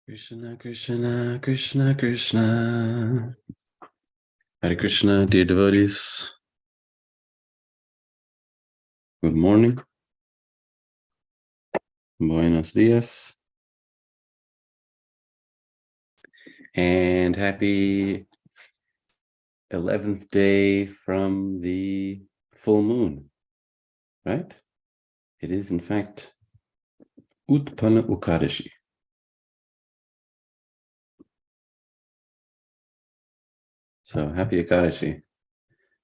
Krishna, Krishna, Krishna, Krishna. Hare Krishna, dear devotees. Good morning. Buenos dias. And happy 11th day from the full moon, right? It is, in fact, Utpana Ukadashi. So happy Ekadashi.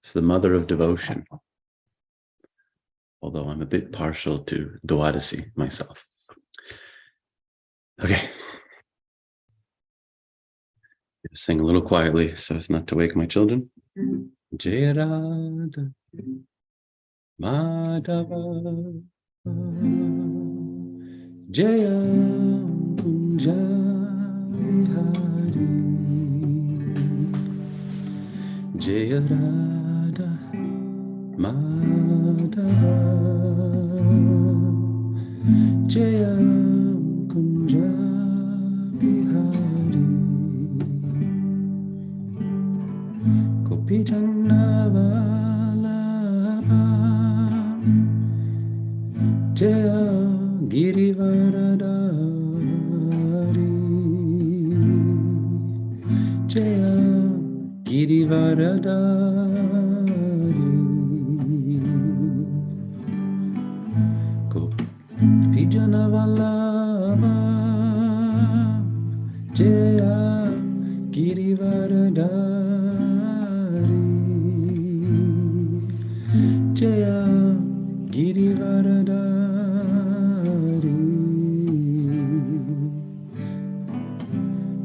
It's the mother of devotion. Although I'm a bit partial to Dwadasi myself. Okay. Sing a little quietly so as not to wake my children. Jaya Radha Madhava Jaya Kunja Vihari Jaya Radha Madhava Jaya Kunja Vihari Gopi Jannavalabha Jaya Girivaradari Jaya Girivaradari Gopi Jannavalabha Jaya Girivaradari Jaya Girivaradari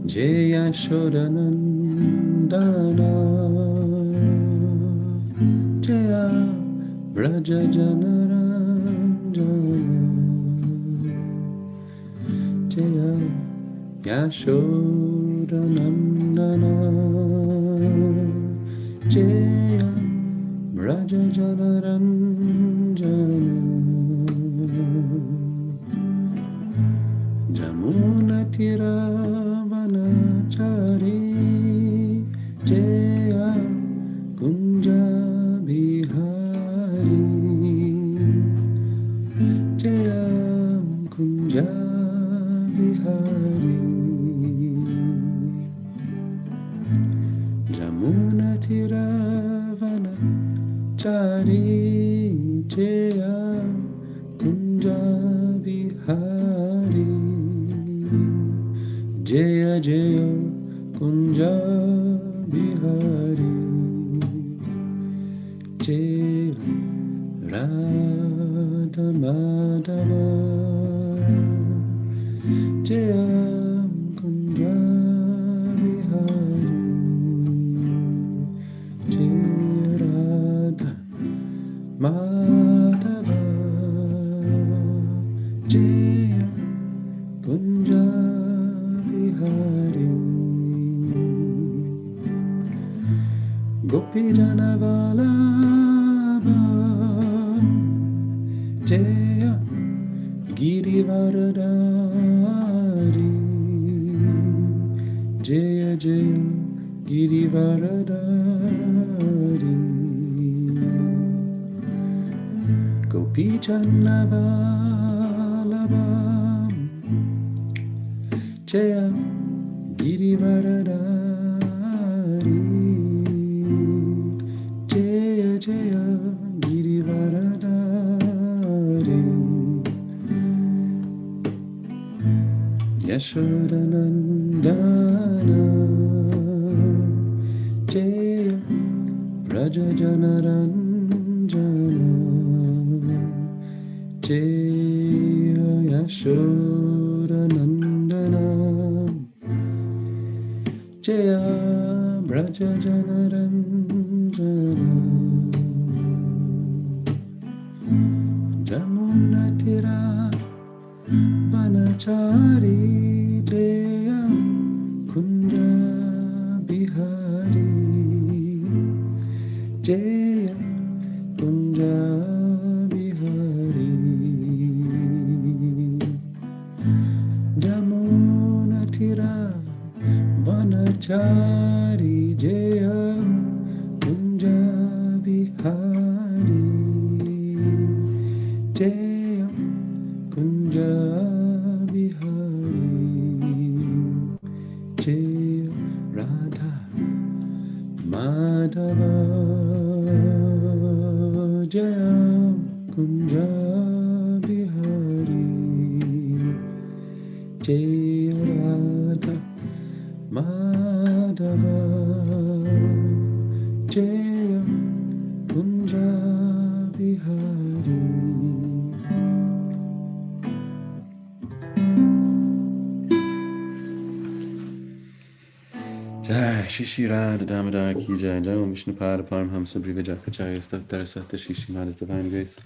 Jaya Shodanandana Jaya Braja Janaranjana Jaya Yashodanandana Jaya Braja Janaranjana Jamuna Tiravanachari Jaya Kunja Bihari Jaya Kunja Bihari Jamuna Tiravanachari Jaya Kunja Bihari Jaya Jaya Kunja Bihari Jaya Radha Madhava Jaya Kunja Bihari Jaya Radha Madhava Jaya Kunja Bihari Gopi Janavalabha Jaya Girivaradari Jaya Jaya Girivaradari Gopi Jannavalabha Jaya Girivaradari Jaya Jaya Girivaradari Yashodanandana Jaya Braja Janaranjana Jaya Yashodanandana Jaya Braja Janaranjana Jamuna Tiravanachari Jaya Kunja Bihari Jaya Kunja Bihari Jamuna Brahmachari Jaya Kunja Bihari Jaya Kunja Bihari Jaya Radha Madhava Jaya Kunja Bihari Jaya Radha Madhava Jaya Kunja Bihari. Jai Shri Radha Damodar Ki Jai Jai Om Vishnu Pada Paramhamsa Brihvajakacharya Stavtara Sata Shri Srimad Divine Grace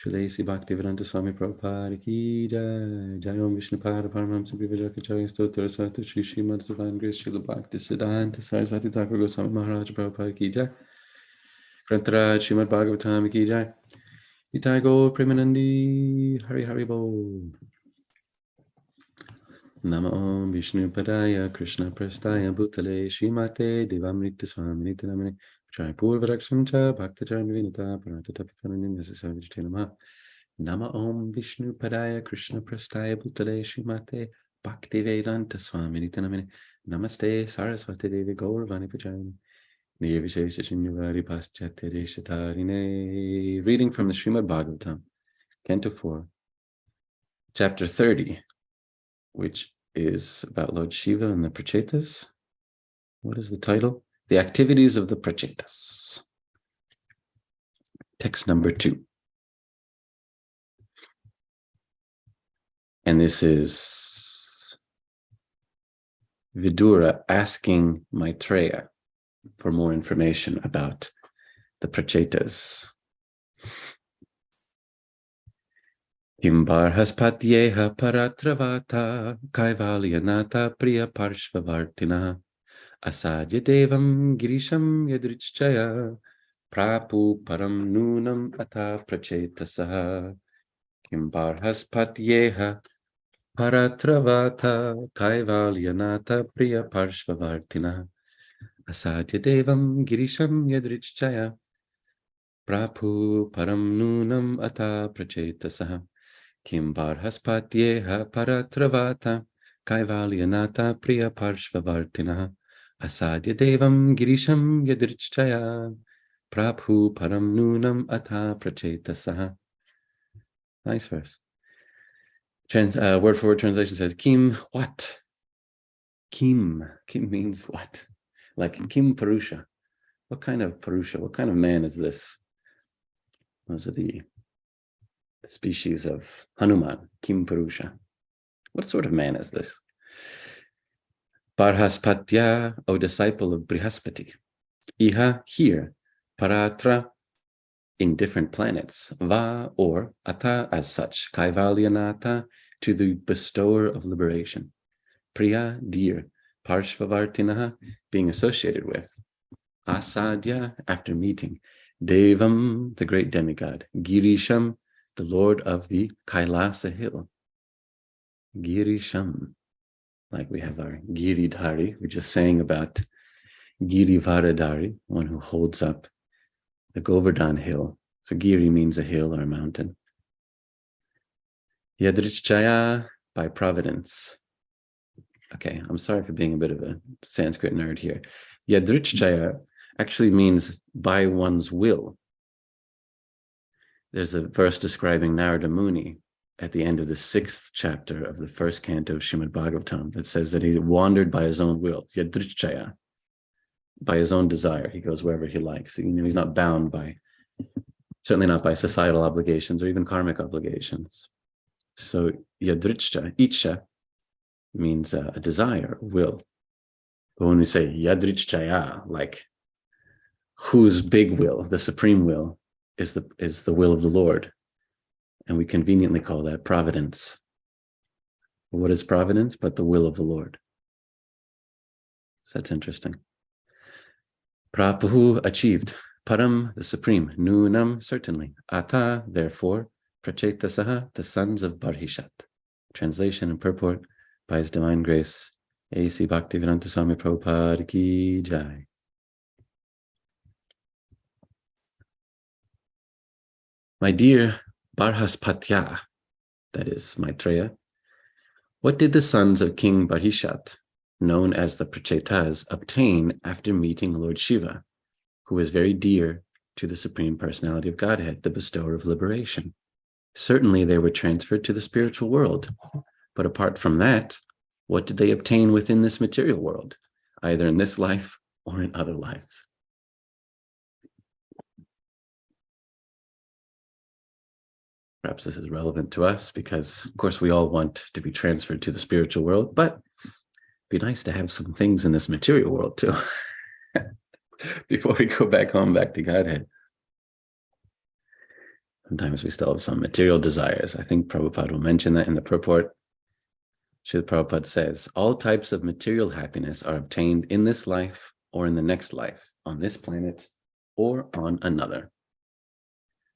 Shrulesi Bhaktivedanta Swami Prabhupada Ki Jai Jai Om Vishnu Pada Paramhamsa Brihvajakacharya Stavtara Sata Shri Srimad Divine Grace Srila Bhakti Siddhanta Saraswati Thakur Goswami Maharaj Prabhupada Ki Jai Grantaraj Srimad Bhagavatam Ki Jai Nitai Gaur Premanandi Hari Hari Bol Nama Om Vishnu Padaya Krishna Prastaya Bhutale Srimate Devamrita Swami Namane Chai Purvarakshamcha Bhakta Charnavinita Paratata Pikananim Necessary Nama Nama Om Vishnu Padaya Krishna Prastaya Bhutale Srimate Bhakti Vedanta Swami Namane Namaste Saraswati Devi Gauravani Pajani Nirvishesha Shinyavari Paschatya Deshatarine. Reading from the Srimad Bhagavatam, Canto 4, Chapter 30, which is about Lord Shiva and the Prachetas. What is the title? The Activities of the Prachetas. Text number 2. And this is Vidura asking Maitreya for more information about the Prachetas. Kimbarhaspatyeha paratravata kaivalyanata priya parshvavartina asadya devam girisham yadrichchaya prapu param nunam ata prachetasaha. Kimbarhaspatyeha paratravata kaivalyanata priya parshvavartina asadya devam girisham yadrichchaya prapu param nunam ata prachetasaha. Kim Barhaspatyeha Paratravata Kaivalyanata Priya Parshvavartina Asadya Devam Girisham Yadrichchaya Prabhu Param Nunam Ata Prachetasaha. Nice verse. Word for word translation says Kim what? Kim means what? Like Kim Purusha. What kind of Purusha? What kind of man is this? Those are the species of Hanuman, Kim Purusha. What sort of man is this? Parhaspatya, O disciple of Brihaspati. Iha, here. Paratra, in different planets. Va, or ata, as such. Kaivalyanata, to the bestower of liberation. Priya, dear. Parshvavartinaha, being associated with. Asadya, after meeting. Devam, the great demigod. Girisham, the Lord of the Kailasa hill. Girisham. Like we have our Giridhari, we just sang about Girivaradhari, one who holds up the Govardhan hill. So Giri means a hill or a mountain. Yadrichchaya, by providence. Okay, I'm sorry for being a bit of a Sanskrit nerd here. Yadrichchaya actually means by one's will. There's a verse describing Narada Muni at the end of the 6th chapter of the 1st canto of Srimad Bhagavatam that says that he wandered by his own will, yadrichchaya, by his own desire. He goes wherever he likes. He's not bound by, certainly not by societal obligations or even karmic obligations. So yadrichcha, ichcha, means a desire, will. But when we say yadrichchaya, like whose big will, the supreme will, is the will of the Lord. And we conveniently call that providence. What is providence but the will of the Lord? So that's interesting. Prapuhu, achieved. Param, the supreme. Nunam, certainly. Ata, therefore. Prachetasaha, the sons of Barhishat. Translation and purport by His Divine Grace, A.C. Bhaktivedanta Swami Prabhupada ki jai. My dear Barhaspatya, that is Maitreya, what did the sons of King Barhishat, known as the Prachetas, obtain after meeting Lord Shiva, who was very dear to the Supreme Personality of Godhead, the bestower of liberation? Certainly they were transferred to the spiritual world, but apart from that, what did they obtain within this material world, either in this life or in other lives? Perhaps this is relevant to us because, of course, we all want to be transferred to the spiritual world, but it'd be nice to have some things in this material world too, before we go back home, back to Godhead. Sometimes we still have some material desires. I think Prabhupada will mention that in the purport. Srila Prabhupada says, all types of material happiness are obtained in this life or in the next life, on this planet or on another.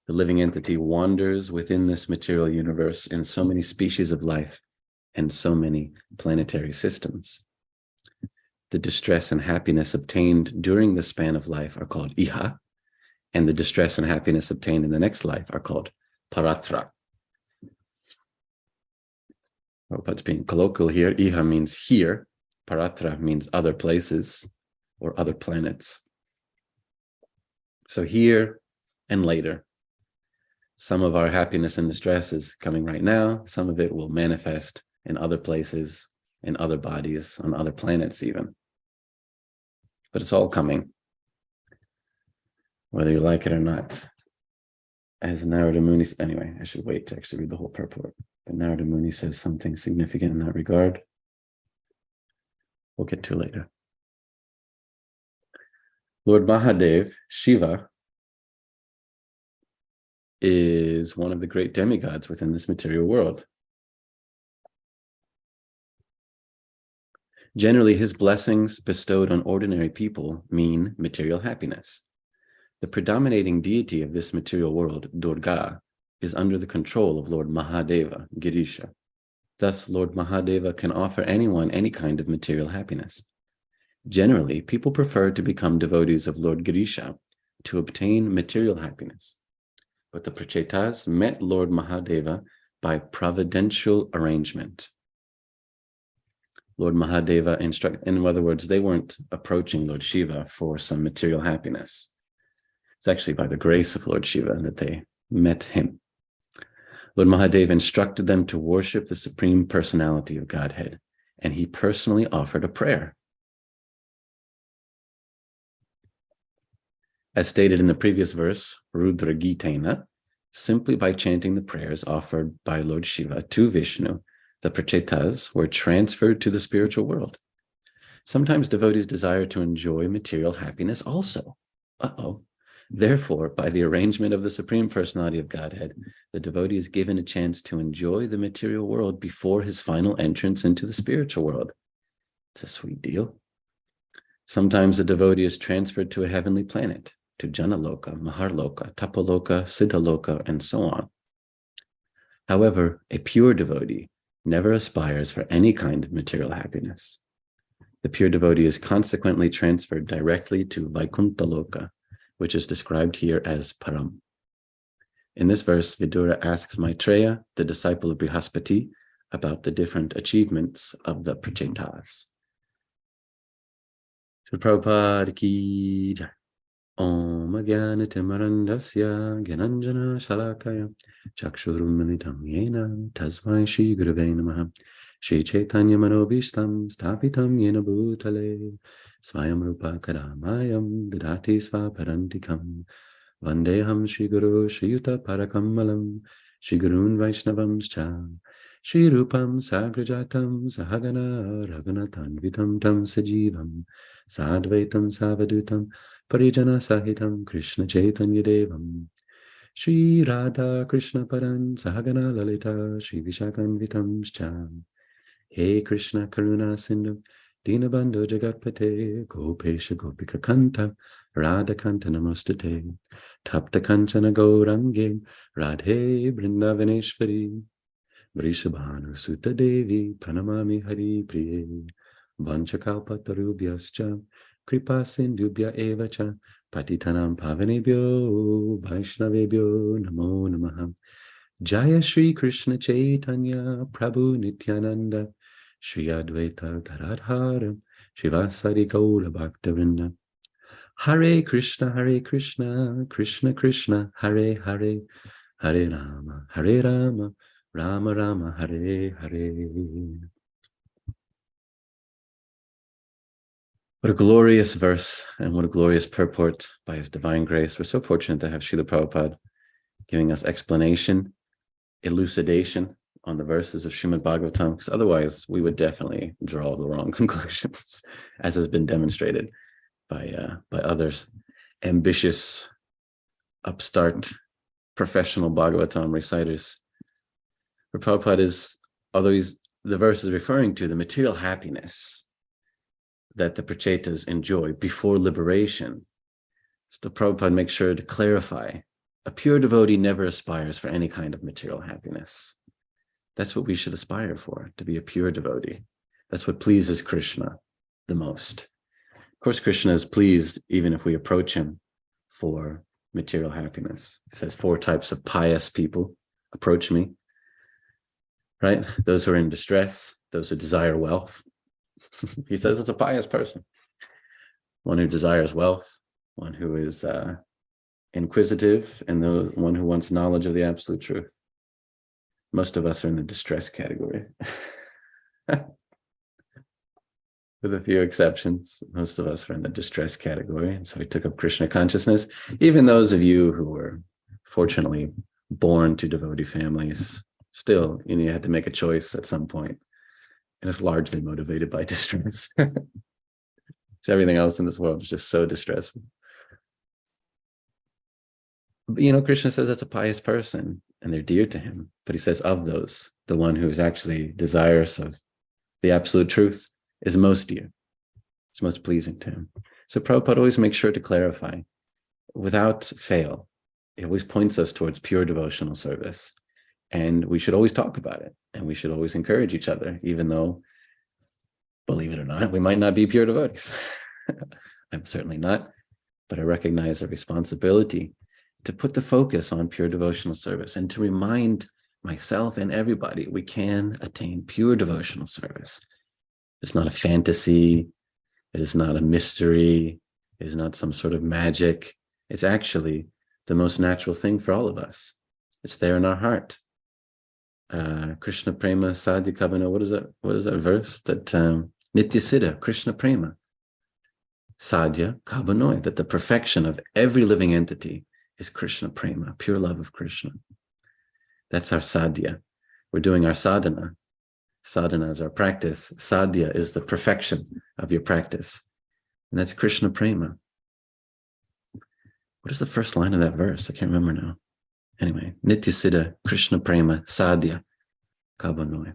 The living entity wanders within this material universe in so many species of life and so many planetary systems. The distress and happiness obtained during the span of life are called iha, and the distress and happiness obtained in the next life are called paratra. Prabhupada's being colloquial here. Iha means here, paratra means other places or other planets. So here and later. Some of our happiness and distress is coming right now. Some of it will manifest in other places, in other bodies, on other planets even. But it's all coming, whether you like it or not. As Narada Muni, anyway, I should wait to actually read the whole purport. But Narada Muni says something significant in that regard. We'll get to later. Lord Mahadev, Shiva, is one of the great demigods within this material world. Generally, his blessings bestowed on ordinary people mean material happiness. The predominating deity of this material world, Durga, is under the control of Lord Mahadeva, Girisha. Thus, Lord Mahadeva can offer anyone any kind of material happiness. Generally, people prefer to become devotees of Lord Girisha to obtain material happiness. But the Prachetas met Lord Mahadeva by providential arrangement. Lord Mahadeva instructed, in other words, they weren't approaching Lord Shiva for some material happiness. It's actually by the grace of Lord Shiva that they met him. Lord Mahadeva instructed them to worship the Supreme Personality of Godhead, and he personally offered a prayer. As stated in the previous verse, Rudra Gitena, simply by chanting the prayers offered by Lord Shiva to Vishnu, the Prachetas were transferred to the spiritual world. Sometimes devotees desire to enjoy material happiness also. Therefore, by the arrangement of the Supreme Personality of Godhead, the devotee is given a chance to enjoy the material world before his final entrance into the spiritual world. It's a sweet deal. Sometimes the devotee is transferred to a heavenly planet, to Janaloka, Maharloka, Tapaloka, Siddhaloka, and so on. However, a pure devotee never aspires for any kind of material happiness. The pure devotee is consequently transferred directly to Vaikuntha-loka, which is described here as Param. In this verse, Vidura asks Maitreya, the disciple of Brihaspati, about the different achievements of the Prachetas. Prabhupada ki jai. Om Jnanatimarandasya Gyananjana Shalakaya Chakshurumanitam Yena Tasmai Shri Gurave Namaha Shri Chaitanya Manobishtam Stapitam Yena Bhutale Svayam Rupa Kadamayam Didati Svaparantikam Vandeham Shri Guru Shri Yuta Parakamalam Shri Gurun Vaishnavamscha Shri Rupam Sagrajatam Sahagana Raghunathanvitam Tam Sajivam Sadvaitam Savadutam Parijana Sahitam Krishna Chaitanya Devam Shri Radha Krishna Paran Sahagana Lalita Shri Vishakanvitam Shcham He Krishna Karuna Sindhu Dinabandhu Jagatpate Gopesha Gopika Kanta Radha Kanta Namostate Tapta Kanchana Gaurange Radhe Vrindavaneshwari Vrishabhanu Sutta Devi Pranamami Hari Priye Vanchakalpatarubhyascha kripa sindhubhya evacha patitanam pavanebhyo vaishnavebhyo namo namaha. Jaya Shri Krishna Chaitanya Prabhu Nityananda Shri Advaita Gadadhara Shivasari Gaura Bhaktavinda. Hare Krishna, Krishna Krishna, Hare Hare, Hare Rama, Rama Rama, Hare Hare. What a glorious verse and what a glorious purport by His divine grace. We're so fortunate to have Srila Prabhupada giving us explanation, elucidation on the verses of Srimad Bhagavatam, because otherwise we would definitely draw the wrong conclusions, as has been demonstrated by others. Ambitious, upstart, professional Bhagavatam reciters. Where Prabhupada is, although the verse is referring to the material happiness that the Prachetas enjoy before liberation, still Prabhupada makes sure to clarify, a pure devotee never aspires for any kind of material happiness. That's what we should aspire for, to be a pure devotee. That's what pleases Krishna the most. Of course, Krishna is pleased even if we approach him for material happiness. He says 4 types of pious people approach me, right? Those who are in distress, those who desire wealth. He says it's a pious person. One who desires wealth, one who is inquisitive, and the one who wants knowledge of the absolute truth. Most of us are in the distress category. With a few exceptions, most of us are in the distress category. And so we took up Krishna consciousness. Even those of you who were fortunately born to devotee families, still, you had to make a choice at some point. And it's largely motivated by distress. So everything else in this world is just so distressful. But, Krishna says that's a pious person and they're dear to him. But he says of those, the one who is actually desirous of the absolute truth is most dear. It's most pleasing to him. So Prabhupada always makes sure to clarify without fail. He always points us towards pure devotional service. And we should always talk about it. And we should always encourage each other, even though, believe it or not, we might not be pure devotees. I'm certainly not, but I recognize a responsibility to put the focus on pure devotional service and to remind myself and everybody we can attain pure devotional service. It's not a fantasy. It is not a mystery. It is not some sort of magic. It's actually the most natural thing for all of us. It's there in our heart. Krishna Prema Sadhya Kavana. What is that verse? That Nitya Siddha, Krishna Prema Sadhya Kavanoy, that the perfection of every living entity is Krishna Prema, pure love of Krishna. That's our sadhya. We're doing our sadhana. Sadhana is our practice. Sadhya is the perfection of your practice. And that's Krishna Prema. What is the first line of that verse? I can't remember now. Anyway, Nitya Siddha, Krishna Prema, Sadhya, Kabanoy.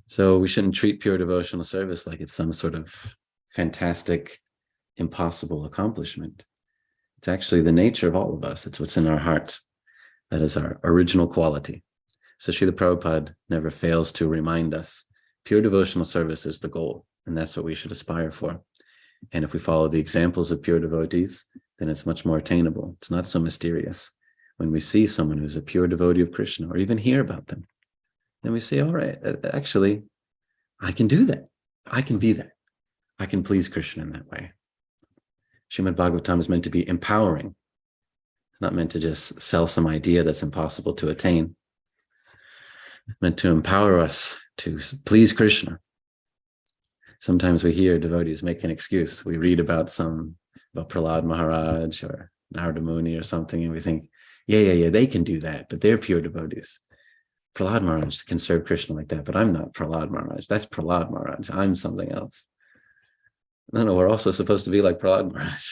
So we shouldn't treat pure devotional service like it's some sort of fantastic, impossible accomplishment. It's actually the nature of all of us. It's what's in our heart. That is our original quality. So Srila Prabhupada never fails to remind us, pure devotional service is the goal, and that's what we should aspire for. And if we follow the examples of pure devotees, then it's much more attainable. It's not so mysterious. When we see someone who's a pure devotee of Krishna, or even hear about them, then we say, all right, actually, I can do that. I can be that. I can please Krishna in that way. Srimad Bhagavatam is meant to be empowering. It's not meant to just sell some idea that's impossible to attain. It's meant to empower us to please Krishna. Sometimes we hear devotees make an excuse. We read about Prahlad Maharaj or Narada Muni or something, and we think, yeah, they can do that, but they're pure devotees. Prahlad Maharaj can serve Krishna like that, but I'm not Prahlad Maharaj. That's Prahlad Maharaj. I'm something else. No, we're also supposed to be like Prahlad Maharaj.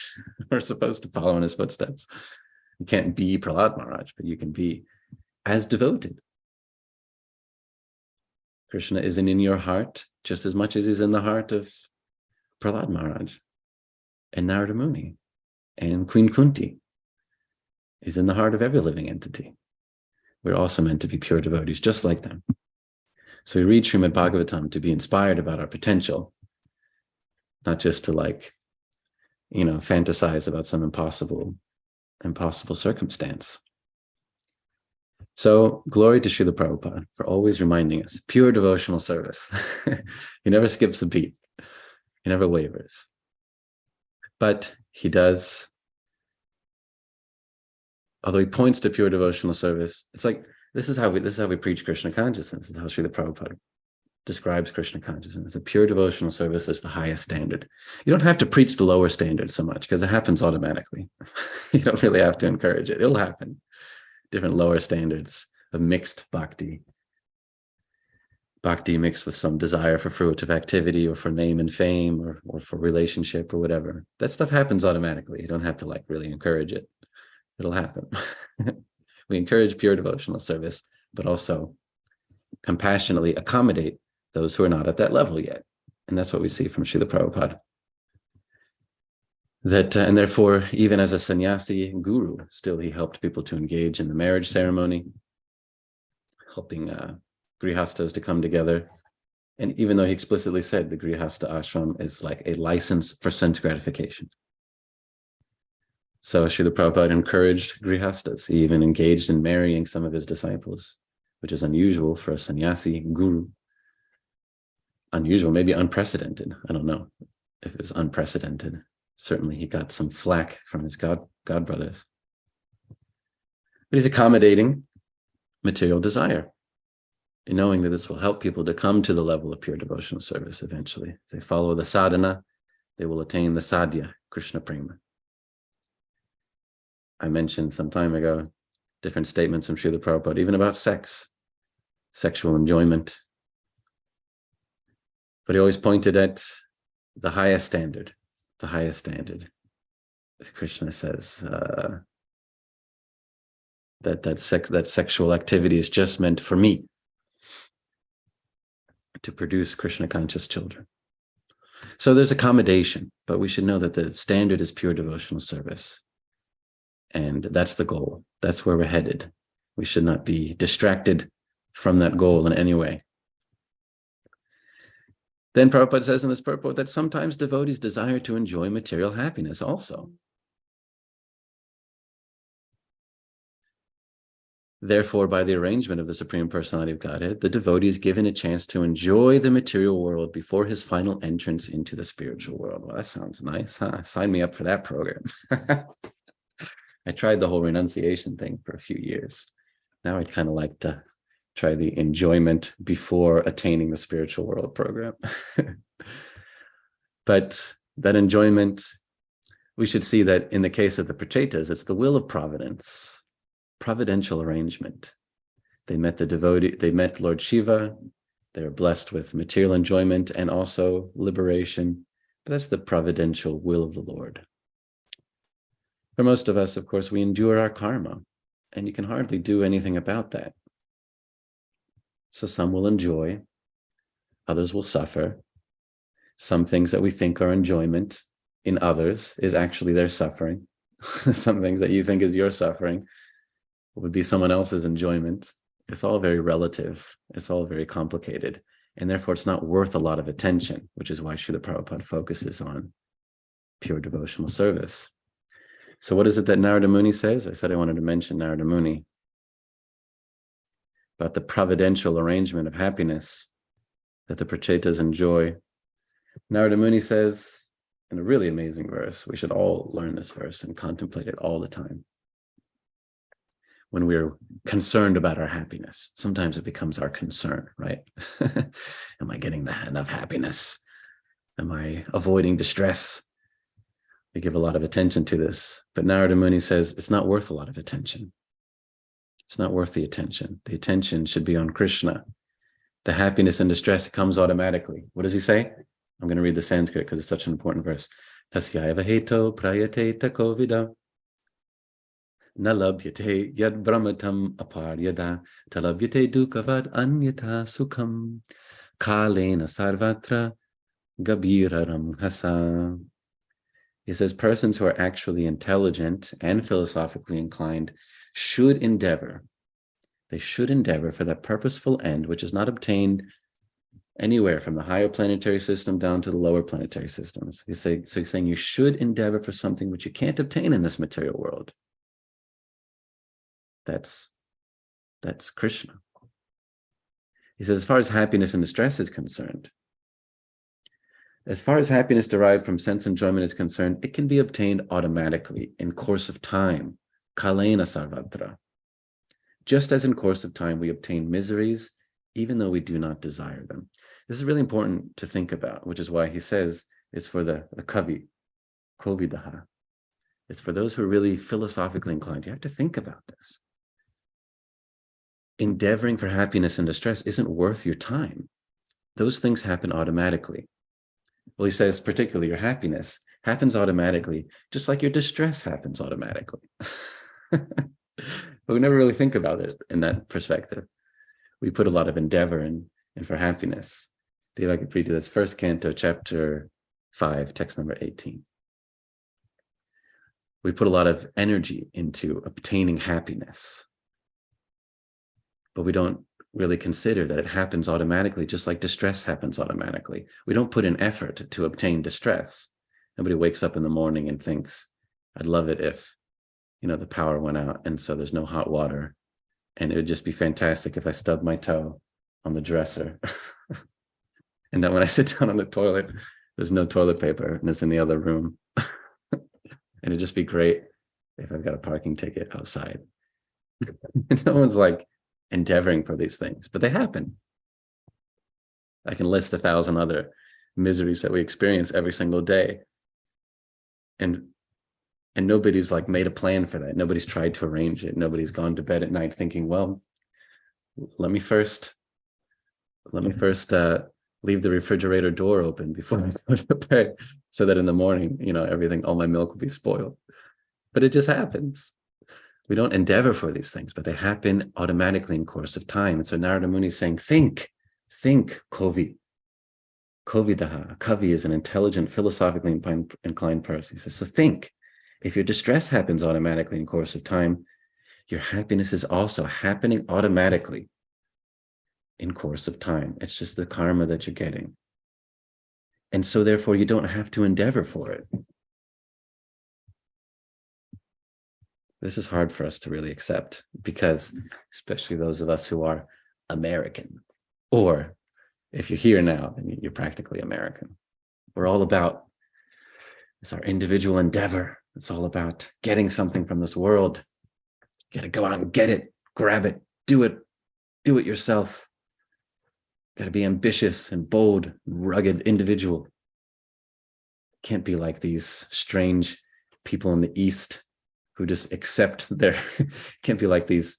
We're supposed to follow in his footsteps. You can't be Prahlad Maharaj, but you can be as devoted. Krishna isn't in your heart just as much as he's in the heart of Prahlad Maharaj and Narada Muni and Queen Kunti. He's in the heart of every living entity. We're also meant to be pure devotees, just like them. So we read Srimad Bhagavatam to be inspired about our potential, not just to fantasize about some impossible circumstance. So glory to Srila Prabhupada for always reminding us, pure devotional service. He never skips a beat. He never wavers. But he does, although he points to pure devotional service, it's like, this is how we preach Krishna consciousness. This is how Srila Prabhupada describes Krishna consciousness. The pure devotional service is the highest standard. You don't have to preach the lower standard so much because it happens automatically. You don't really have to encourage it. It'll happen. Different lower standards of mixed bhakti mixed with some desire for fruitive activity or for name and fame or for relationship or whatever. That stuff happens automatically. You don't have to really encourage it. It'll happen. We encourage pure devotional service, but also compassionately accommodate those who are not at that level yet. And that's what we see from Srila Prabhupada. And therefore, even as a sannyasi guru, still he helped people to engage in the marriage ceremony, helping grihastas to come together. And even though he explicitly said the grihasta ashram is like a license for sense gratification. So Srila Prabhupada encouraged grihastas. He even engaged in marrying some of his disciples, which is unusual for a sannyasi guru. Unusual, maybe unprecedented. I don't know if it was unprecedented. Certainly he got some flack from his god brothers. But he's accommodating material desire, knowing that this will help people to come to the level of pure devotional service eventually. If they follow the sadhana, they will attain the sadhya, Krishna prema. I mentioned some time ago different statements from Srila Prabhupada, even about sex, sexual enjoyment. But he always pointed at the highest standard, As Krishna says, that sexual activity is just meant for me, to produce Krishna conscious children. So there's accommodation, but we should know that the standard is pure devotional service. And that's the goal. That's where we're headed. We should not be distracted from that goal in any way. Then Prabhupada says in this purport that sometimes devotees desire to enjoy material happiness also. Therefore, by the arrangement of the Supreme Personality of Godhead, the devotee is given a chance to enjoy the material world before his final entrance into the spiritual world. Well, that sounds nice, huh? Sign me up for that program. I tried the whole renunciation thing for a few years. Now I'd kind of like to try the enjoyment before attaining the spiritual world program. But that enjoyment, we should see that in the case of the Prachetas, it's the will of providence, providential arrangement. They met the devotee, they met Lord Shiva, they were blessed with material enjoyment and also liberation. But that's the providential will of the Lord. For most of us, of course, we endure our karma, and you can hardly do anything about that. So some will enjoy, others will suffer. Some things that we think are enjoyment in others is actually their suffering. Some things that you think is your suffering would be someone else's enjoyment. It's all very relative. It's all very complicated. And therefore, it's not worth a lot of attention, which is why Srila Prabhupada focuses on pure devotional service. So what is it that Narada Muni says? I said I wanted to mention Narada Muni about the providential arrangement of happiness that the Prachetas enjoy. Narada Muni says in a really amazing verse, we should all learn this verse and contemplate it all the time. When we're concerned about our happiness, sometimes it becomes our concern, right? Am I getting enough happiness? Am I avoiding distress? We give a lot of attention to this, but Narada Muni says it's not worth a lot of attention. It's not worth the attention. The attention should be on Krishna. The happiness and distress comes automatically. What does he say? I'm going to read the Sanskrit because it's such an important verse. Tasyaiva heto prayate takovida nalabhyate yad brahmatam aparyada talabhyate dukavad anyata sukham kalena sarvatra gabiraram hasa. He says persons who are actually intelligent and philosophically inclined should endeavor They should endeavor for that purposeful end, which is not obtained anywhere from the higher planetary system down to the lower planetary systems. So he's saying you should endeavor for something which you can't obtain in this material world. That's Krishna. He says, as far as happiness and distress is concerned, as far as happiness derived from sense enjoyment is concerned, it can be obtained automatically in course of time. Kalena sarvatra. Just as in course of time we obtain miseries, even though we do not desire them. This is really important to think about, which is why he says it's for the kavi, kovidaha. It's for those who are really philosophically inclined. You have to think about this. Endeavoring for happiness and distress isn't worth your time. Those things happen automatically. Well, he says particularly your happiness happens automatically, just like your distress happens automatically. But we never really think about it in that perspective. We put a lot of endeavor in for happiness. If I could read you this first canto, chapter 5, text number 18. We put a lot of energy into obtaining happiness, but we don't really consider that it happens automatically, just like distress happens automatically. We don't put in effort to obtain distress. Nobody wakes up in the morning and thinks, I'd love it if, the power went out and so there's no hot water. And it would just be fantastic if I stubbed my toe on the dresser. And that when I sit down on the toilet, there's no toilet paper and it's in the other room. And it'd just be great if I've got a parking ticket outside. No one's like endeavoring for these things, but they happen. I can list 1,000 other miseries that we experience every single day. And nobody's like made a plan for that. Nobody's tried to arrange it. Nobody's gone to bed at night thinking, well, let me first leave the refrigerator door open before I go to bed so that in the morning, all my milk will be spoiled. But it just happens. We don't endeavor for these things, but they happen automatically in course of time. And so Narada Muni is saying, think, Kovi. Kovidaha. Kavi is an intelligent, philosophically inclined person. He says, so think. If your distress happens automatically in course of time, your happiness is also happening automatically in course of time. It's just the karma that you're getting. And so therefore you don't have to endeavor for it. This is hard for us to really accept because, especially those of us who are American, or if you're here now, then you're practically American. We're all about, it's our individual endeavor. It's all about getting something from this world. You got to go out and get it, grab it, do it yourself. Got to be ambitious and bold, and rugged individual. Can't be like these strange people in the East who just accept can't be like these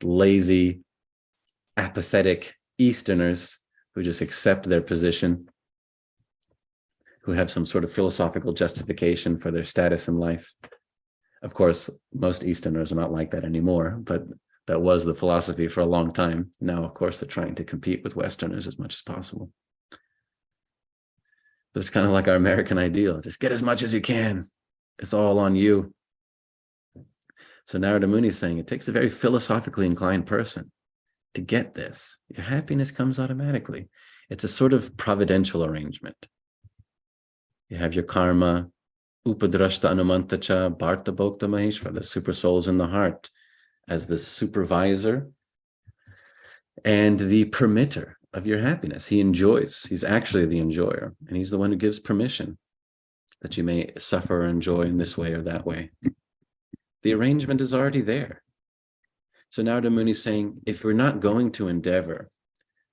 lazy, apathetic Easterners who just accept their position, who have some sort of philosophical justification for their status in life. Of course, most Easterners are not like that anymore, but that was the philosophy for a long time. Now, of course, they're trying to compete with Westerners as much as possible. But it's kind of like our American ideal. Just get as much as you can. It's all on you. So Narada Muni is saying it takes a very philosophically inclined person to get this. Your happiness comes automatically. It's a sort of providential arrangement. You have your karma, upadrashta anumantacha, bharta bhokta maheshvara, the super souls in the heart, as the supervisor and the permitter of your happiness. He enjoys. He's actually the enjoyer, and he's the one who gives permission that you may suffer or enjoy in this way or that way. The arrangement is already there. So Narada Muni is saying, if we're not going to endeavor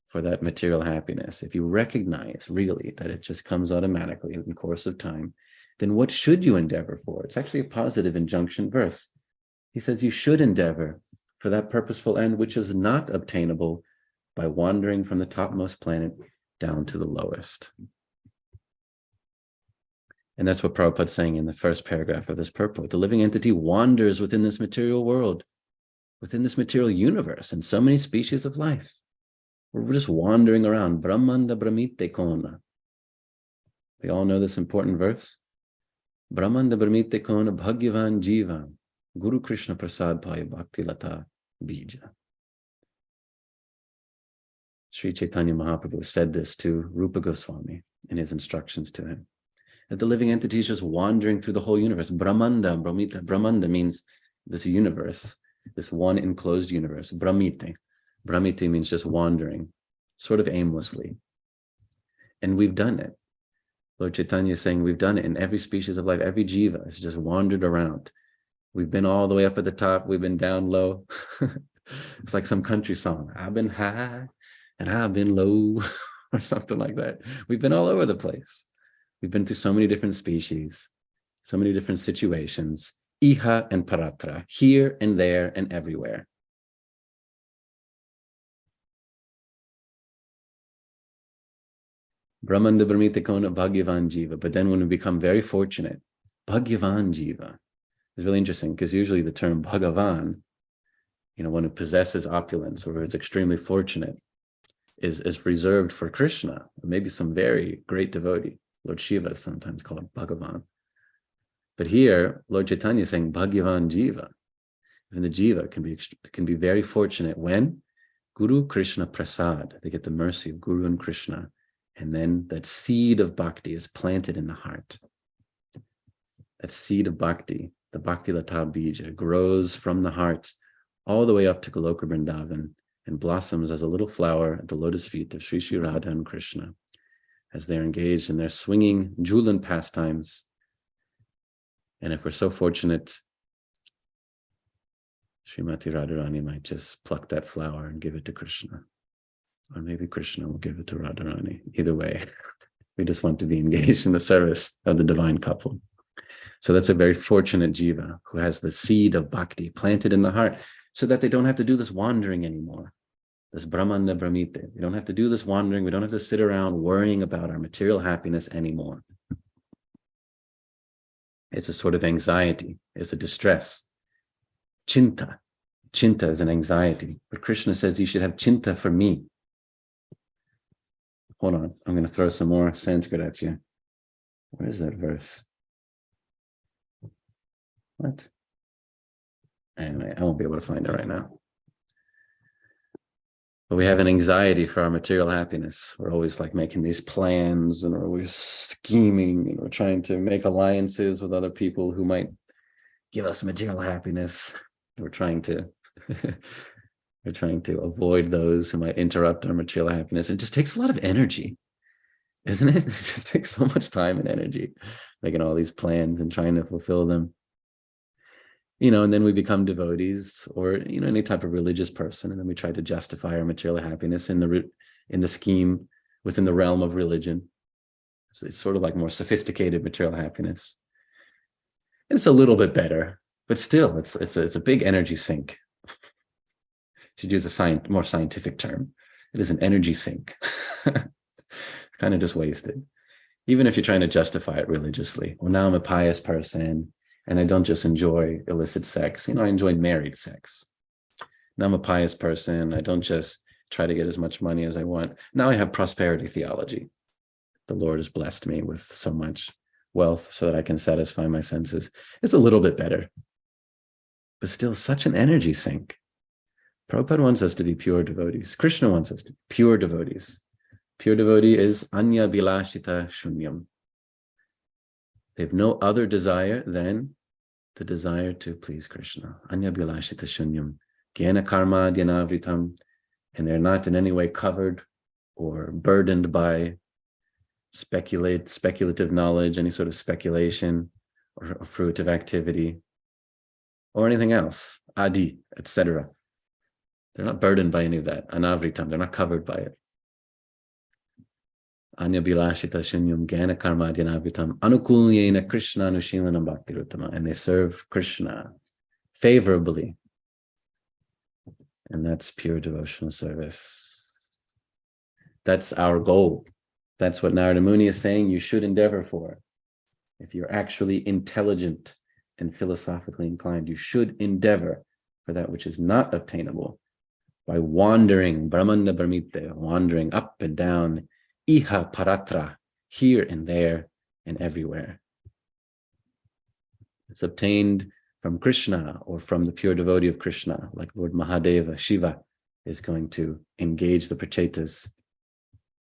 for that material happiness, if you recognize really that it just comes automatically in the course of time, then what should you endeavor for? It's actually a positive injunction verse. He says you should endeavor for that purposeful end which is not obtainable by wandering from the topmost planet down to the lowest. And that's what Prabhupada's saying in the first paragraph of this purport. The living entity wanders within this material world, within this material universe, and so many species of life. We're just wandering around. Brahmanda Brahmite Kona. We all know this important verse. Brahmanda Brahmite Kona Bhagyavan Jivan Guru Krishna Prasad Paya Bhakti Lata bija. Sri Chaitanya Mahaprabhu said this to Rupa Goswami in his instructions to him, that the living entity is just wandering through the whole universe. Brahmanda, Brahmita. Brahmanda means this universe, this one enclosed universe. Brahmite. Brahmite means just wandering, sort of aimlessly. And we've done it. Lord Chaitanya is saying we've done it in every species of life. Every jiva has just wandered around. We've been all the way up at the top. We've been down low. It's like some country song. I've been high and I've been low, or something like that. We've been all over the place. We've been through so many different species, so many different situations, iha and paratra, here and there and everywhere. Brahmanda Brahmita Kona Bhagyavan Jiva. But then when we become very fortunate, Bhagyavan Jiva is really interesting, because usually the term Bhagavan, one who possesses opulence or is extremely fortunate, is reserved for Krishna, or maybe some very great devotee. Lord Siva is sometimes called Bhagavan. But here, Lord Chaitanya is saying Bhagyavan Jiva. Even the Jiva can be very fortunate when Guru Krishna Prasad, they get the mercy of Guru and Krishna, and then that seed of bhakti is planted in the heart. That seed of bhakti, the Bhakti Lata Bija, grows from the heart all the way up to Goloka Vrindavan and blossoms as a little flower at the lotus feet of Sri Sri Radha and Krishna, as they're engaged in their swinging Julan pastimes. And if we're so fortunate, Srimati Radharani might just pluck that flower and give it to Krishna. Or maybe Krishna will give it to Radharani. Either way, we just want to be engaged in the service of the divine couple. So that's a very fortunate jiva who has the seed of bhakti planted in the heart, so that they don't have to do this wandering anymore. This Brahmanda Brahmite. We don't have to do this wandering. We don't have to sit around worrying about our material happiness anymore. It's a sort of anxiety. It's a distress. Chinta. Chinta is an anxiety. But Krishna says you should have chinta for me. Hold on. I'm going to throw some more Sanskrit at you. Where is that verse? What? Anyway, I won't be able to find it right now. But we have an anxiety for our material happiness. We're always like making these plans, and we're always scheming, and we're trying to make alliances with other people who might give us material happiness. We're trying to avoid those who might interrupt our material happiness. It just takes a lot of energy, isn't it? It just takes so much time and energy making all these plans and trying to fulfill them. And then we become devotees, or any type of religious person, and then we try to justify our material happiness in the scheme within the realm of religion. It's sort of like more sophisticated material happiness, and it's a little bit better, but still, it's a big energy sink. Should use a more scientific term. It is an energy sink. It's kind of just wasted, even if you're trying to justify it religiously. Well, now I'm a pious person, and I don't just enjoy illicit sex. I enjoy married sex. Now I'm a pious person. I don't just try to get as much money as I want. Now I have prosperity theology. The Lord has blessed me with so much wealth so that I can satisfy my senses. It's a little bit better, but still such an energy sink. Prabhupada wants us to be pure devotees. Krishna wants us to be pure devotees. Pure devotee is anya bilashita shunyam. They have no other desire than the desire to please Krishna. Anya bilashita shunyam. Jnana karma dhyanavritam. And they're not in any way covered or burdened by speculative knowledge, any sort of speculation or fruitive activity or anything else, adi, etc. They're not burdened by any of that. Anavritam, they're not covered by it. Anya bilashita shunyam jnana karma dhyanavritam anukulyena Krishna anushilanam bhaktiruttama. And they serve Krishna favorably. And that's pure devotional service. That's our goal. That's what Narada Muni is saying you should endeavor for. If you're actually intelligent and philosophically inclined, you should endeavor for that which is not obtainable by wandering, Brahmanda Brahmite, wandering up and down, iha paratra, here and there and everywhere. It's obtained from Krishna or from the pure devotee of Krishna, like Lord Mahadeva, Shiva, is going to engage the prachetas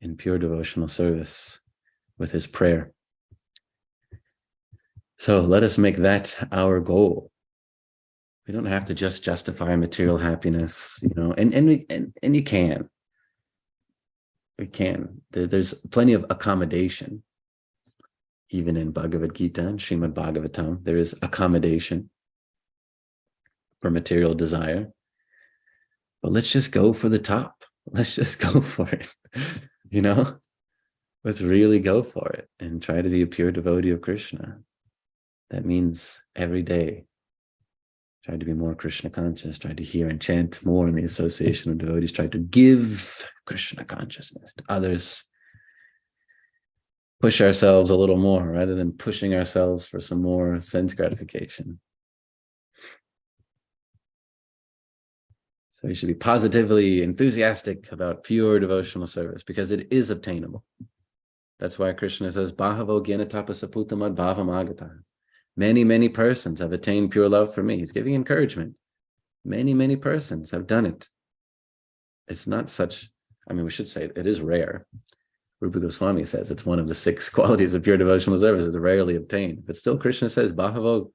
in pure devotional service with his prayer. So let us make that our goal. We don't have to just justify material happiness, and you can. We can. There's plenty of accommodation. Even in Bhagavad Gita and Srimad Bhagavatam, there is accommodation for material desire. But let's just go for the top. Let's just go for it. Let's really go for it and try to be a pure devotee of Krishna. That means every day, try to be more Krishna conscious, try to hear and chant more in the association of devotees, try to give Krishna consciousness to others. Push ourselves a little more rather than pushing ourselves for some more sense gratification. So you should be positively enthusiastic about pure devotional service because it is obtainable. That's why Krishna says, Bahavo Gyana Tapasaputamad Bhavam Agata. Many, many persons have attained pure love for me. He's giving encouragement. Many, many persons have done it. It's not such, we should say it is rare. Rupa Goswami says it's one of the 6 qualities of pure devotional service is rarely obtained. But still Krishna says, Bahavo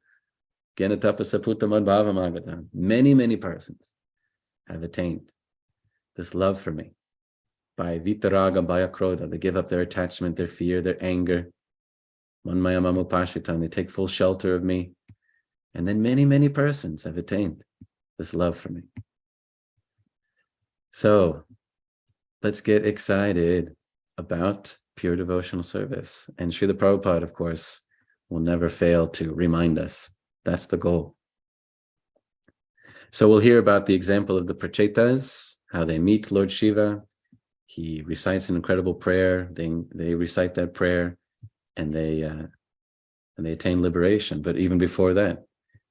Gyana Tapasaputamad Bhavam Agata. Many, many persons have attained this love for me by vitaraga, by akrodha. They give up their attachment, their fear, their anger. Manmaya mamupashitam. They take full shelter of me. And then many, many persons have attained this love for me. So let's get excited about pure devotional service. And Srila Prabhupada, of course, will never fail to remind us. That's the goal. So we'll hear about the example of the prachetas, how they meet Lord Shiva. He recites an incredible prayer. They recite that prayer, and they attain liberation. But even before that,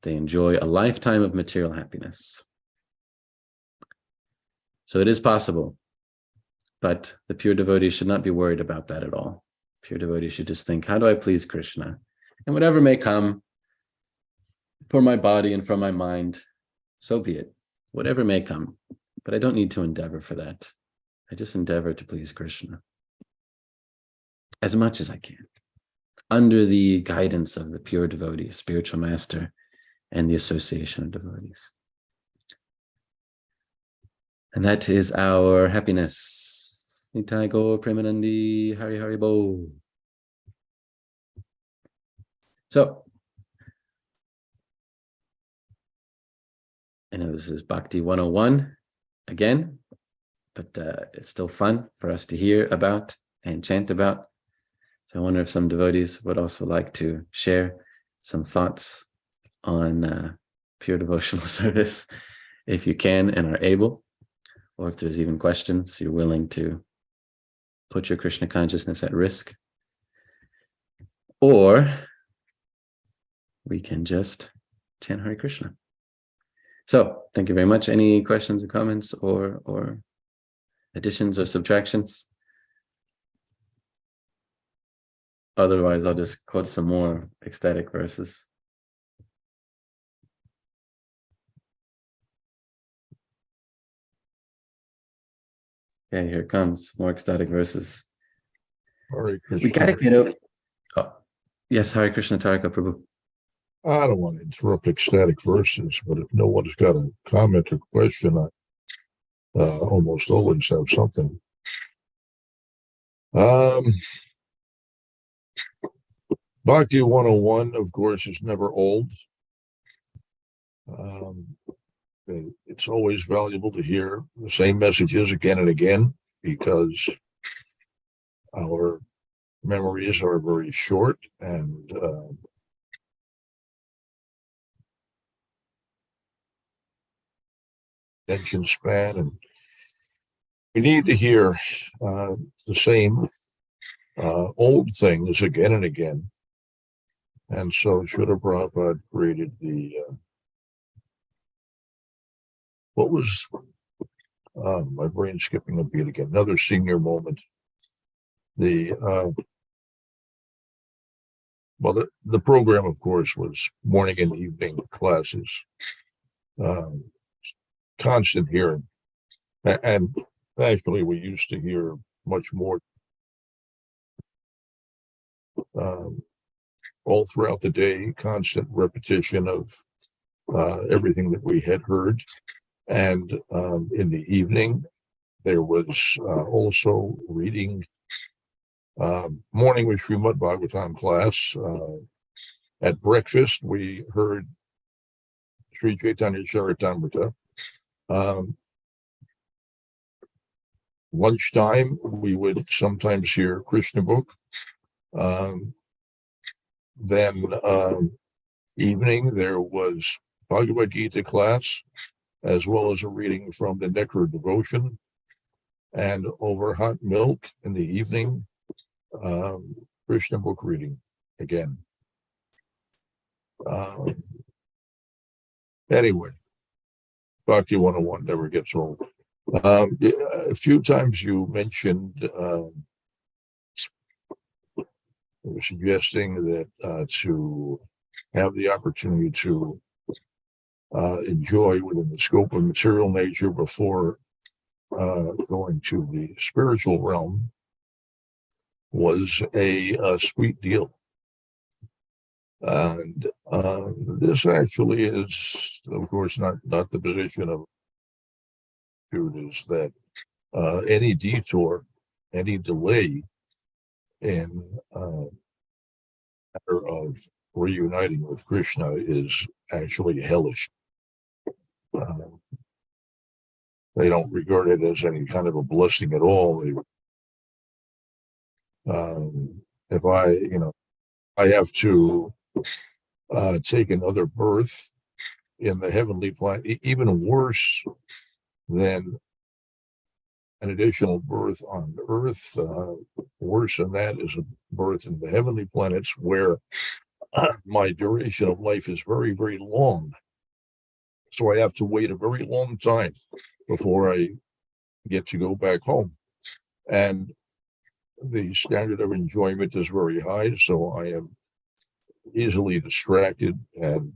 they enjoy a lifetime of material happiness. So it is possible, but the pure devotee should not be worried about that at all. Pure devotee should just think, how do I please Krishna? And whatever may come for my body and for my mind, so be it. Whatever may come. But I don't need to endeavor for that. I just endeavor to please Krishna as much as I can, under the guidance of the pure devotee, spiritual master, and the association of devotees. And that is our happiness. Nitai Gaur Premanandi Hari Hari Bo. So, I know this is Bhakti 101 again, but it's still fun for us to hear about and chant about. So I wonder if some devotees would also like to share some thoughts on pure devotional service, if you can and are able, or if there's even questions, you're willing to put your Krishna consciousness at risk. Or we can just chant Hare Krishna. So thank you very much. Any questions or comments or additions or subtractions? Otherwise, I'll just quote some more ecstatic verses. Okay, here it comes. More ecstatic verses. Hare Krishna. We gotta get over. Oh, yes, Hare Krishna Tarika Prabhu. I don't want to interrupt ecstatic verses, but if no one's got a comment or question, I almost always have something. Bhakti 101, of course, is never old. It's always valuable to hear the same messages again and again, because our memories are very short, and attention span, and we need to hear the same old things again and again. And so Srila Prabhupada created the what was my brain skipping a beat again, another senior moment, the well, the program, of course, was morning and evening classes, um, constant hearing. And actually, we used to hear much more um, all throughout the day, constant repetition of everything that we had heard. And in the evening, there was also reading. Morning was Srimad Bhagavatam class. At breakfast, we heard Sri Chaitanya Charitamrita. Lunchtime, we would sometimes hear Krishna book. Then evening, there was Bhagavad Gita class, as well as a reading from the Nectar of Devotion. And over hot milk in the evening, Krishna book reading again. Anyway, Bhakti 101 never gets old. A few times you mentioned suggesting that to have the opportunity to enjoy within the scope of material nature before going to the spiritual realm was a sweet deal. And this actually is, of course, not the position of is that any detour, any delay in matter of reuniting with Krishna is actually hellish. They don't regard it as any kind of a blessing at all. If I have to take another birth in the heavenly planet, even worse than an additional birth on Earth. Worse than that is a birth in the heavenly planets, where my duration of life is very, very long. So I have to wait a very long time before I get to go back home. And the standard of enjoyment is very high, so I am easily distracted, and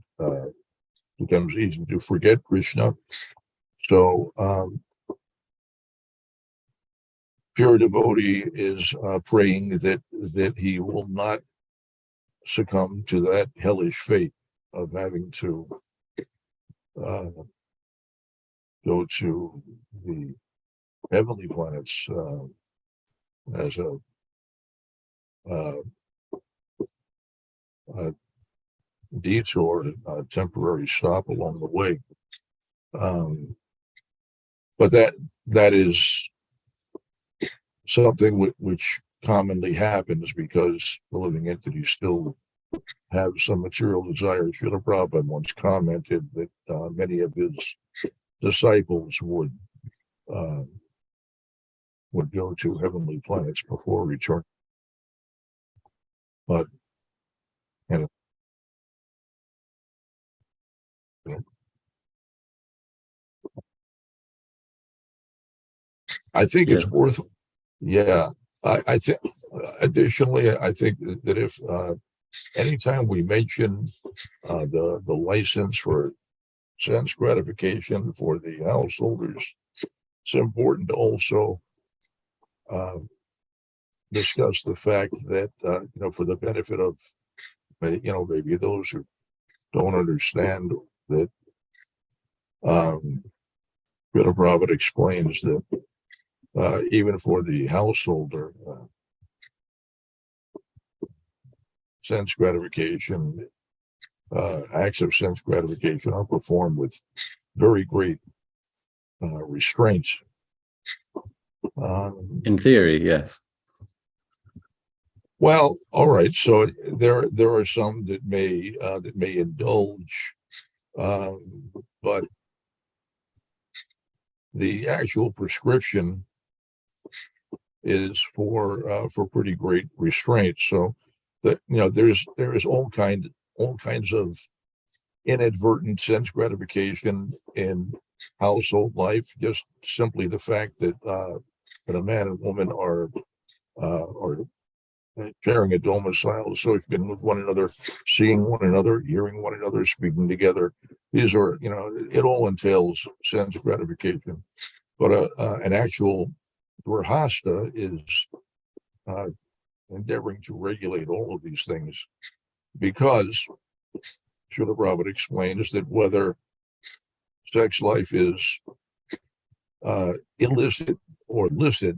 becomes easy to forget Krishna. So pure devotee is praying that he will not succumb to that hellish fate of having to go to the heavenly planets as a detour, a temporary stop along the way. But that is something which commonly happens because the living entities still have some material desires. Srila Prabhupada once commented that many of his disciples would go to heavenly planets before return. But I think it's worth. Yeah, I think. Additionally, I think that if anytime we mention the license for sense gratification for the householders, it's important to also discuss the fact that for the benefit of maybe those who don't understand that Prabhupada explains that even for the householder, sense gratification, acts of sense gratification are performed with very great restraints. In theory, yes. Well, all right. So there are some that may indulge, but the actual prescription is for pretty great restraint. So that there's all kinds of inadvertent sense gratification in household life. Just simply the fact that a man and woman are sharing a domicile, associating with one another, seeing one another, hearing one another, speaking together. These are, it all entails sense gratification. But an actual grihasta is uh, endeavoring to regulate all of these things, because Srila Prabhupada explains that whether sex life is illicit or licit,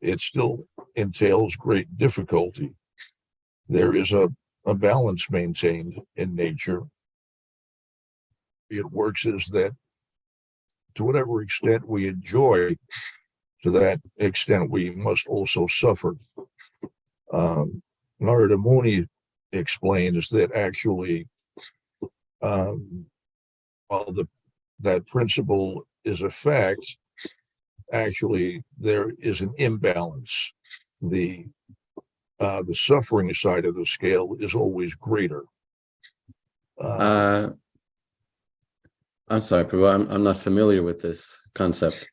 it still entails great difficulty. There is a balance maintained in nature. It works is that to whatever extent we enjoy, to that extent we must also suffer. Narada Muni explains that actually, while that principle is a fact, actually there is an imbalance. The suffering side of the scale is always greater. I'm sorry, Prabhu, I'm not familiar with this concept.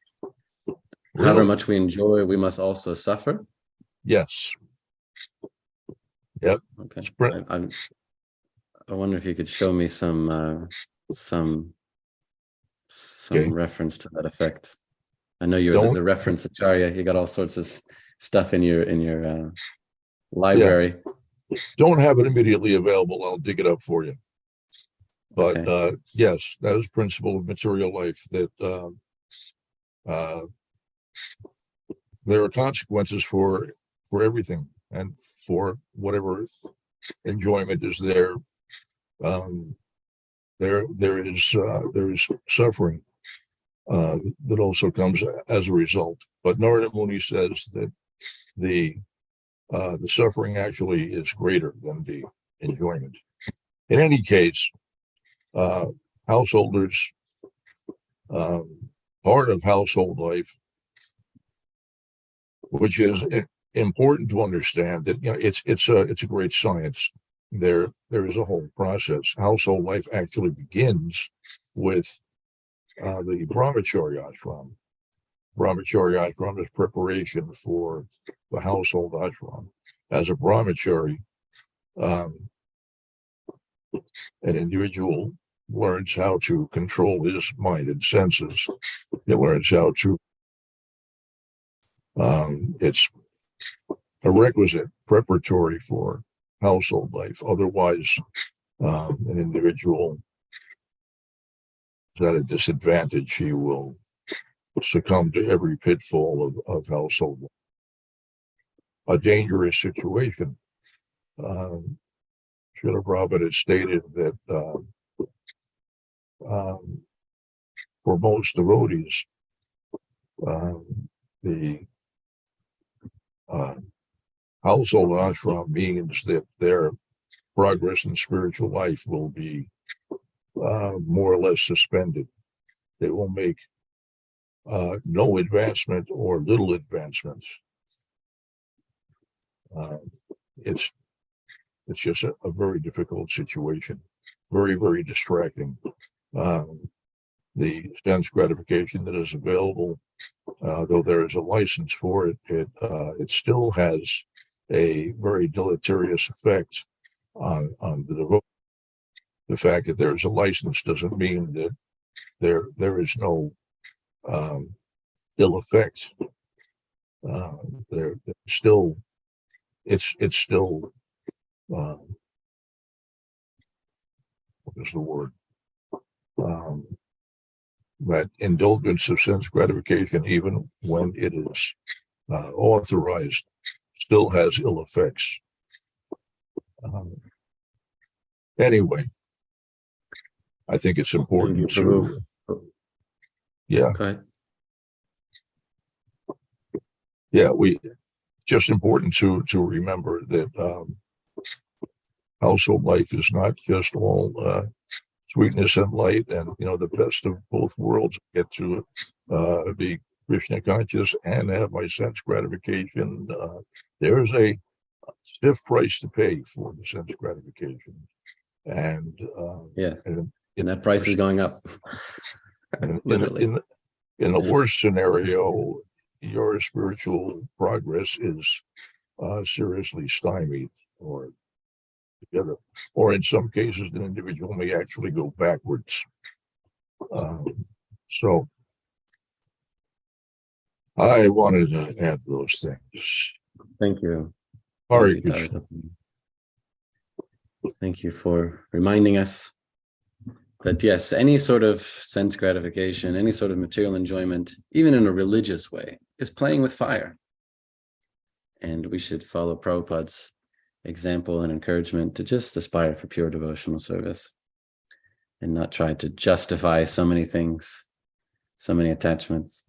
However Really? much we enjoy, we must also suffer. Yes. Yep. Okay. I wonder if you could show me some Okay. reference to that effect. I know you're Don't- the reference Acharya. You got all sorts of stuff in your library. Don't have it immediately available. I'll dig it up for you. But Okay. yes, that is principle of material life, that there are consequences for everything, and for whatever enjoyment is there. There is suffering that also comes as a result. But Narada Muni says that the suffering actually is greater than the enjoyment. In any case, householders, part of household life, which is important to understand, that it's a great science. There is a whole process. Household life actually begins with the brahmacharya ashram. Brahmacharya ashram is preparation for the household ashram. As a brahmachari, an individual learns how to control his mind and senses. He learns how to, it's a requisite preparatory for household life. Otherwise, an individual is at a disadvantage. He will succumb to every pitfall of household life. A dangerous situation. Srila Prabhupada has stated that for most devotees, the household ashram means that their progress in spiritual life will be more or less suspended. They will make no advancement or little advancements. It's just a very difficult situation, very, very distracting. The sense gratification that is available, though there is a license for it, it still has a very deleterious effect on the devotee. The fact that there's a license doesn't mean that there is no ill effect. There still, it's still, what is the word? That indulgence of sense gratification, even when it is authorized, still has ill effects. Anyway, I think it's important to, yeah, Okay. yeah, just important to remember that household life is not just all sweetness and light, and the best of both worlds. Get to be Krishna conscious and have my sense gratification. There's a stiff price to pay for the sense gratification, and yes, and that price is going up. Literally. In the worst scenario, your spiritual progress is seriously stymied or together, or in some cases, an individual may actually go backwards. So I wanted to add those things. Thank you. Hare Thank you, Krishna. Dada. Thank you for reminding us that yes, any sort of sense gratification, any sort of material enjoyment, even in a religious way, is playing with fire. And we should follow Prabhupada's example and encouragement to just aspire for pure devotional service and not try to justify so many things, so many attachments.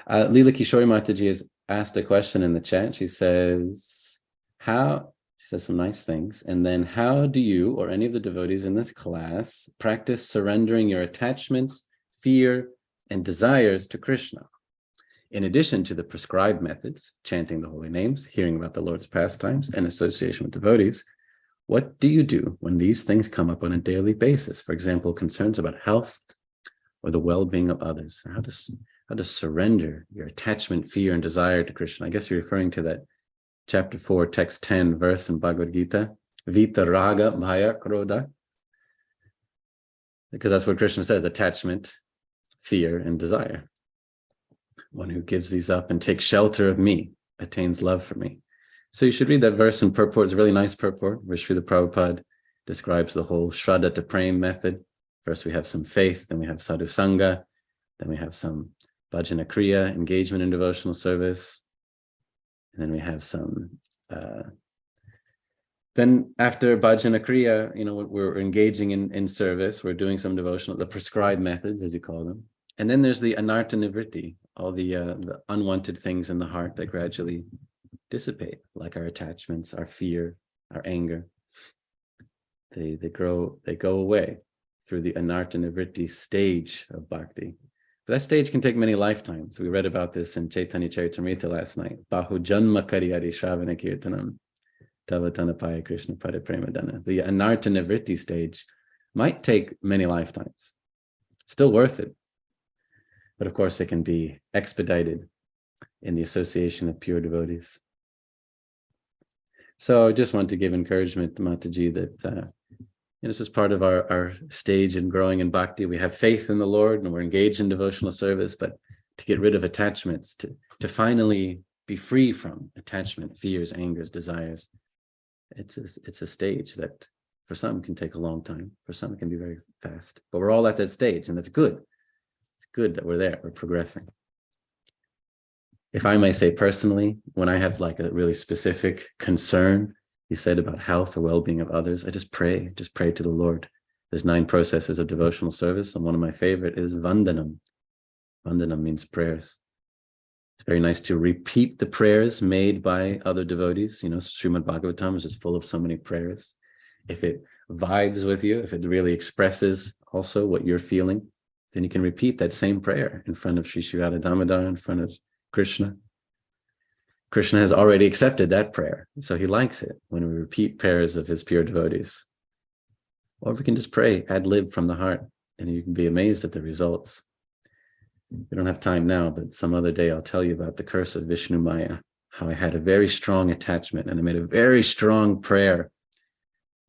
Leela Kishori Mataji has asked a question in the chat. She says, she says some nice things. And then how do you or any of the devotees in this class practice surrendering your attachments, fear, and desires to Krishna? In addition to the prescribed methods, chanting the holy names, hearing about the Lord's pastimes, and association with devotees, what do you do when these things come up on a daily basis? For example, concerns about health or the well-being of others. How to surrender your attachment, fear, and desire to Krishna. I guess you're referring to that chapter 4, text 10 verse in Bhagavad Gita, Vita Raga Bhaya Krodha. Because that's what Krishna says, attachment, fear, and desire. One who gives these up and takes shelter of me attains love for me. So you should read that verse in purport. It's a really nice purport where Srila Prabhupada describes the whole Shraddha to Prem method. First we have some faith, then we have sadhu sangha, then we have some bhajana kriya, engagement in devotional service, and then we have some, then after bhajana kriya, we're engaging in service, we're doing some devotional, the prescribed methods, as you call them. And then there's the anartha nivritti, all the unwanted things in the heart that gradually dissipate, like our attachments, our fear, our anger. They go away through the anartha nivritti stage of bhakti. But that stage can take many lifetimes. We read about this in Chaitanya Charitamrita last night. Bahu janma kariyari shravana kirtanam tavatanapaya Krishna paripremadana. The anartha nivritti stage might take many lifetimes. Still worth it. But of course, it can be expedited in the association of pure devotees. So I just want to give encouragement to Mataji that this is part of our stage in growing in bhakti. We have faith in the Lord and we're engaged in devotional service, but to get rid of attachments, to finally be free from attachment, fears, angers, desires, it's a stage that for some can take a long time, for some it can be very fast. But we're all at that stage, and that's good. It's good that we're there, we're progressing. If I may say personally, when I have like a really specific concern, you said about health or well-being of others, I just pray to the Lord. There's 9 processes of devotional service, and one of my favorite is Vandanam. Vandanam means prayers. It's very nice to repeat the prayers made by other devotees. Srimad Bhagavatam is just full of so many prayers. If it vibes with you, if it really expresses also what you're feeling, then you can repeat that same prayer in front of Sri Sri Radha Damodar, in front of Krishna. Krishna has already accepted that prayer, so he likes it when we repeat prayers of his pure devotees. Or we can just pray ad lib from the heart, and you can be amazed at the results. We don't have time now, but some other day I'll tell you about the curse of Vishnu Maya, how I had a very strong attachment and I made a very strong prayer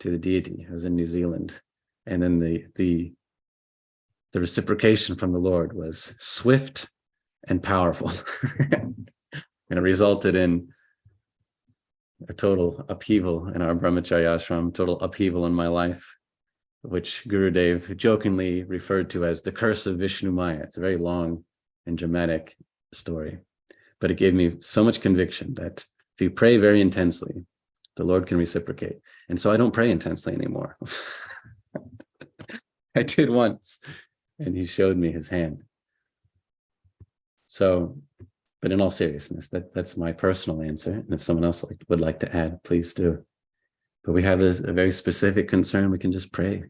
to the deity. I was in New Zealand, and then the reciprocation from the Lord was swift and powerful. And it resulted in a total upheaval in our brahmacharya ashram, total upheaval in my life, which Gurudev jokingly referred to as the curse of Vishnu Maya. It's a very long and dramatic story, but it gave me so much conviction that if you pray very intensely, the Lord can reciprocate. And so I don't pray intensely anymore. I did once, and he showed me his hand. So, but in all seriousness, that's my personal answer. And if someone else would like to add, please do. But we have a very specific concern. We can just pray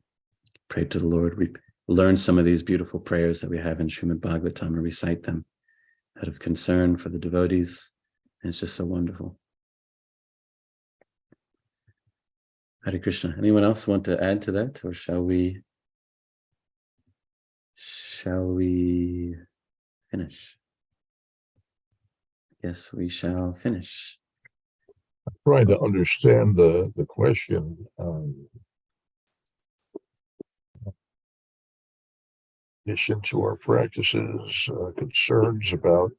to the Lord. We learn some of these beautiful prayers that we have in Srimad Bhagavatam and recite them out of concern for the devotees. And it's just so wonderful. Hare Krishna. Anyone else want to add to that, or shall we finish? Yes, we shall finish. Trying to understand the question. In addition to our practices, concerns about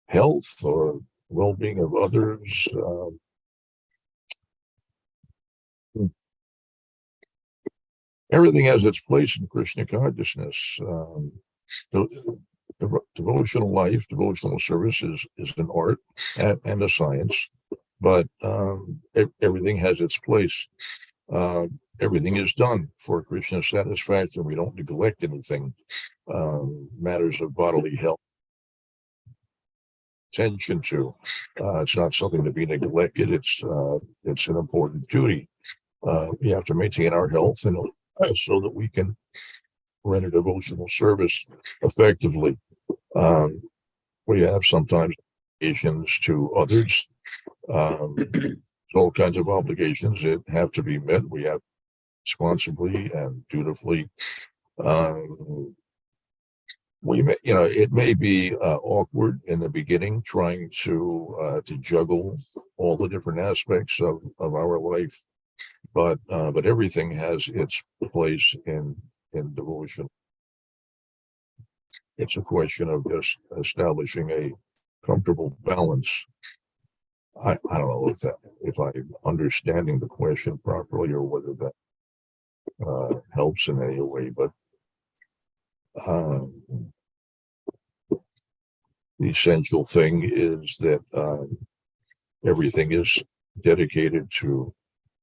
health or well-being of others. Everything has its place in Krishna consciousness. Devotional life, devotional service is an art and a science, but everything has its place. Everything is done for Krishna's satisfaction. We don't neglect anything. Matters of bodily health, attention to. It's not something to be neglected. It's an important duty. We have to maintain our health and so that we can render devotional service effectively. We have sometimes obligations to others. All kinds of obligations that have to be met. We have responsibly and dutifully. We may, it may be awkward in the beginning trying to juggle all the different aspects of our life, but everything has its place in devotion. It's a question of just establishing a comfortable balance. I don't know if I'm understanding the question properly or whether that helps in any way, but the essential thing is that everything is dedicated to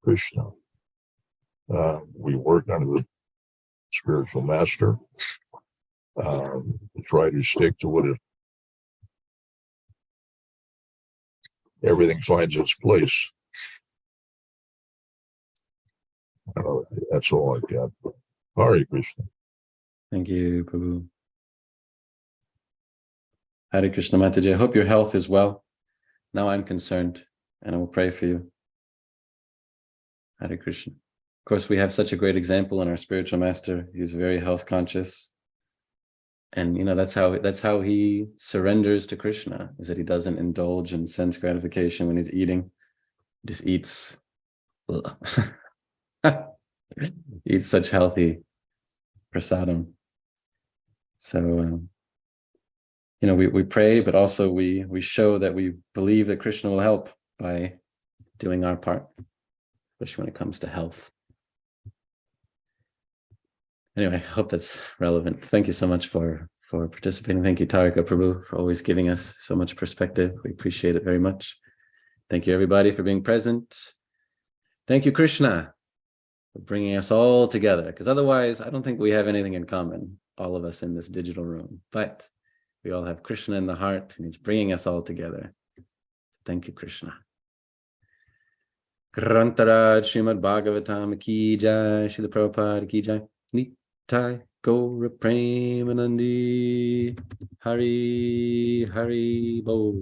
Krishna. We work under the spiritual master. Try to stick to what is. Everything finds its place. That's all I've got. Hare Krishna. Thank you, Prabhu. Hare Krishna Mataji. I hope your health is well. Now I'm concerned, and I will pray for you. Hare Krishna. Of course, we have such a great example in our spiritual master. He's very health conscious. And that's how he surrenders to Krishna, is that he doesn't indulge in sense gratification when he's eating. He just eats eats such healthy prasadam. So we pray, but also we show that we believe that Krishna will help by doing our part, especially when it comes to health. Anyway, I hope that's relevant. Thank you so much for participating. Thank you, Tarika Prabhu, for always giving us so much perspective. We appreciate it very much. Thank you, everybody, for being present. Thank you, Krishna, for bringing us all together, because otherwise, I don't think we have anything in common, all of us in this digital room. But we all have Krishna in the heart, and he's bringing us all together. Thank you, Krishna. Grantaraj Srimad Bhagavatam ki jai, Srila Prabhupada ki jai. Nitai Gaura Premanandi. Hari Hari Bo.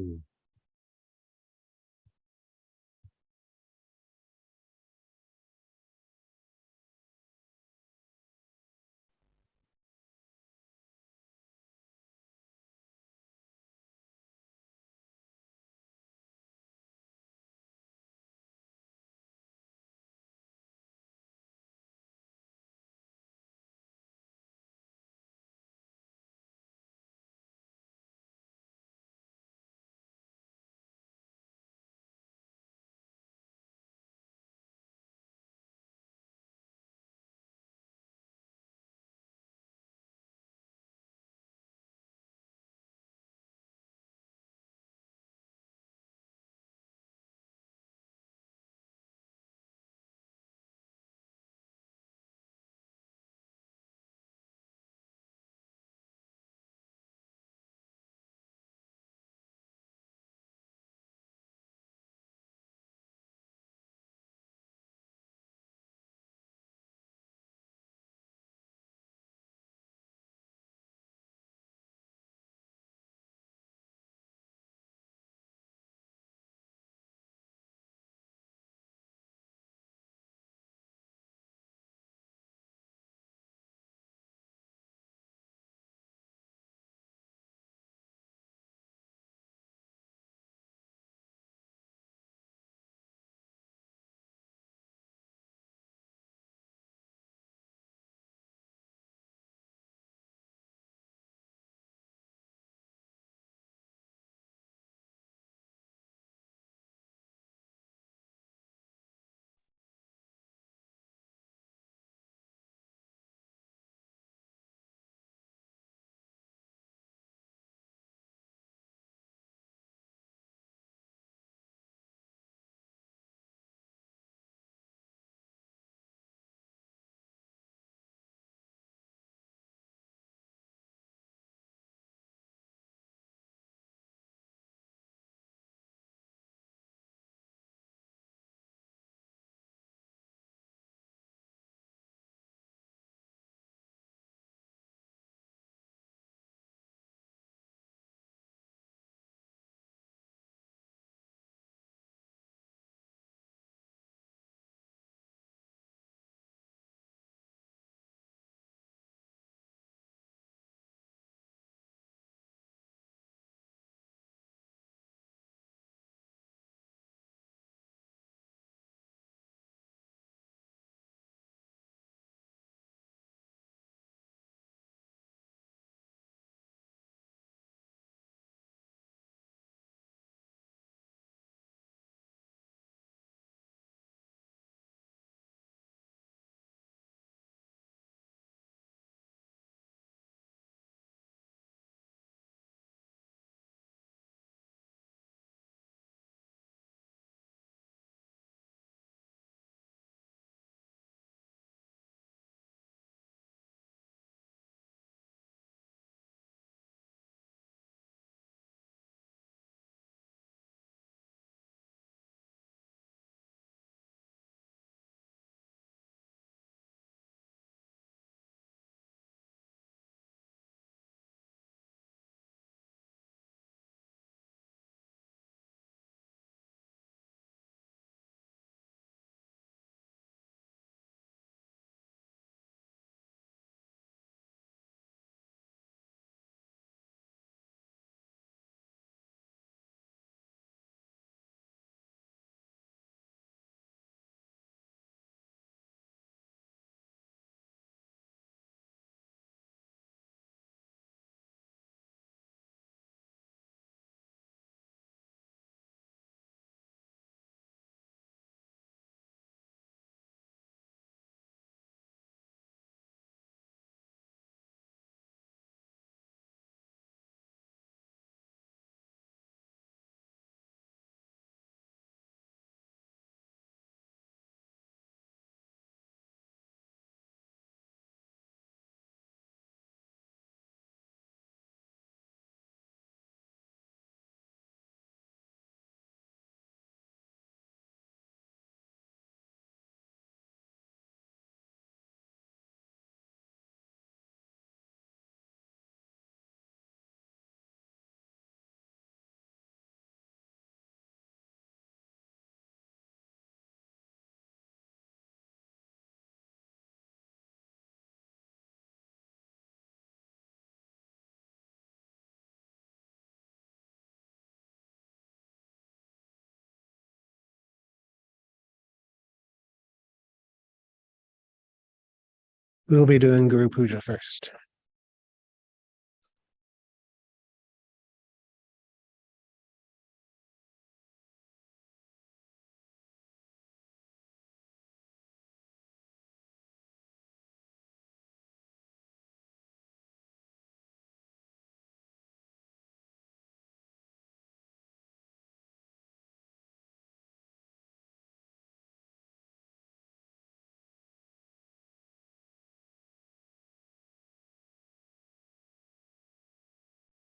We'll be doing Guru Puja first.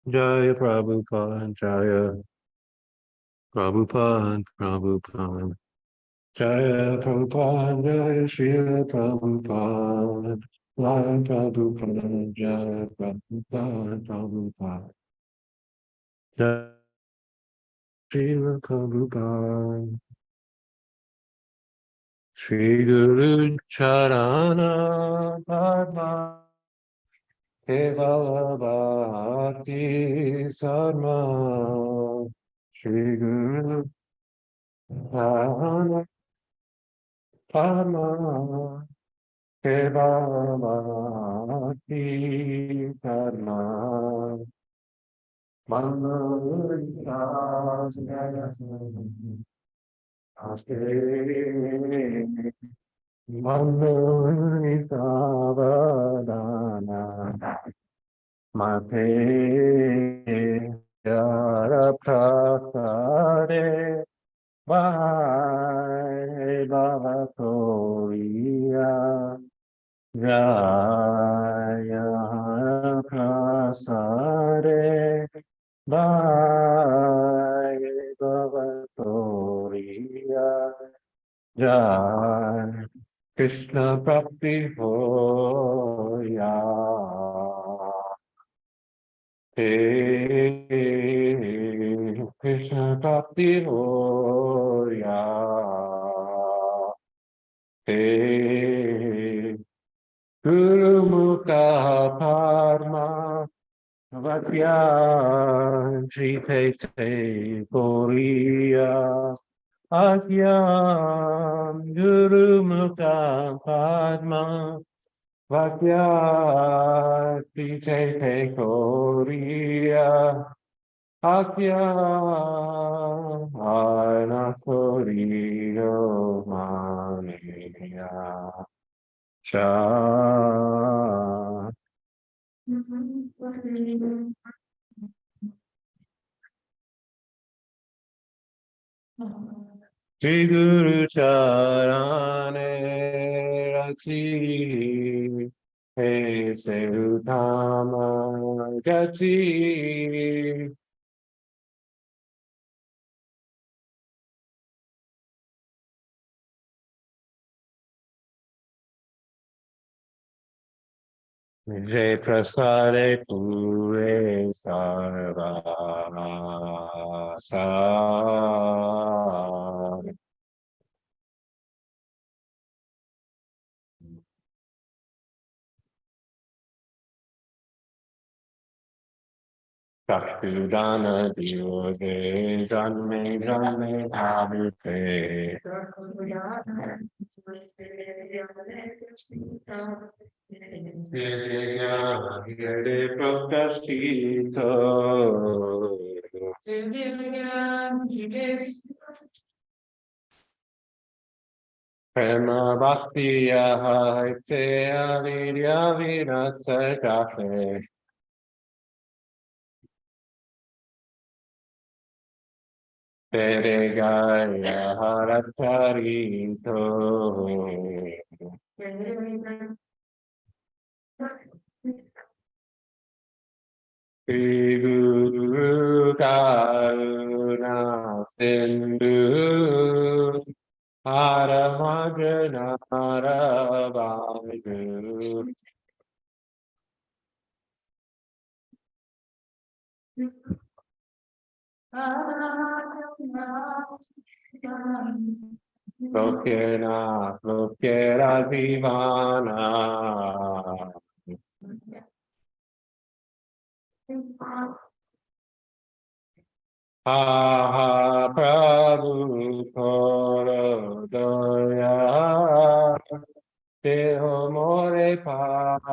Jaya Prabhupada, Jaya Prabhupada, Prabhupada. Jaya Prabhupada, Jaya Srila Prabhupada. Jaya Prabhupada, Jaya Prabhupada, Prabhupada. Jaya Srila Prabhupada. Shri Guru Charana Padma Kevala Bhakti Sarma Shri Guru Charana Padma Kevala Bhakti Sarma Mangalaya Manu Savadana Mate Yara Prasade Vai Bhavatoya Jaya Prasade Vai Bhavatoya Jai Krishna Bhakti Hoya Hey Krishna Bhakti Hoya Hey Guru Mukha Parma Vakya Shri Te Korea Asyam Guru Mukha Padma Vakya Te Korea Asyam Anasoriyo Mania Shah Shri Guru Charane Rati He Serutama Gati Vijay Prasade Pure Sarvasa Chakudana Diyoge Janme Janme Abhute Yede Prakashito Prema Bhakti Yahaite Avidya Vinatsa Peregaya Haratarito Sri Guru Karuna Sindhu Haramagana Haravadu Lokena Lokera Divana Aha Prabhu Koro Doya Deho more parachaya.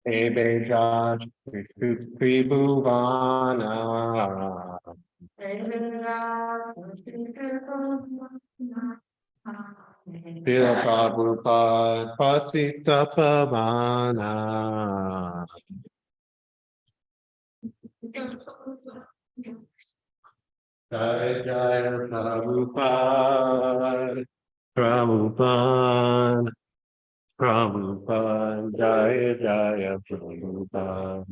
Ebe Josh Tribhuvana. Srila Prabhupada Patita Pavana. Jaya Jaya Prabhupada, Prabhupada, Prabhupada, Jaya Jaya Prabhupada.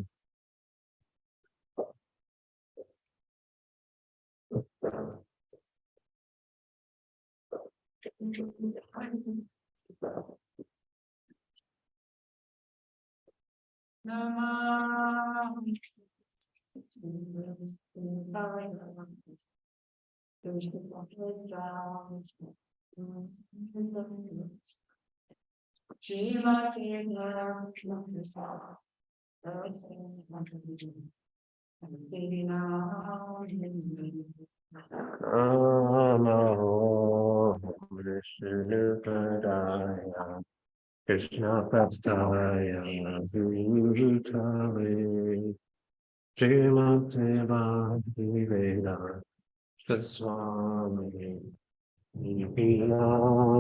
Krishna Prastaya Bhutale Srimad Bhakti Vedanta Swami Nipinam.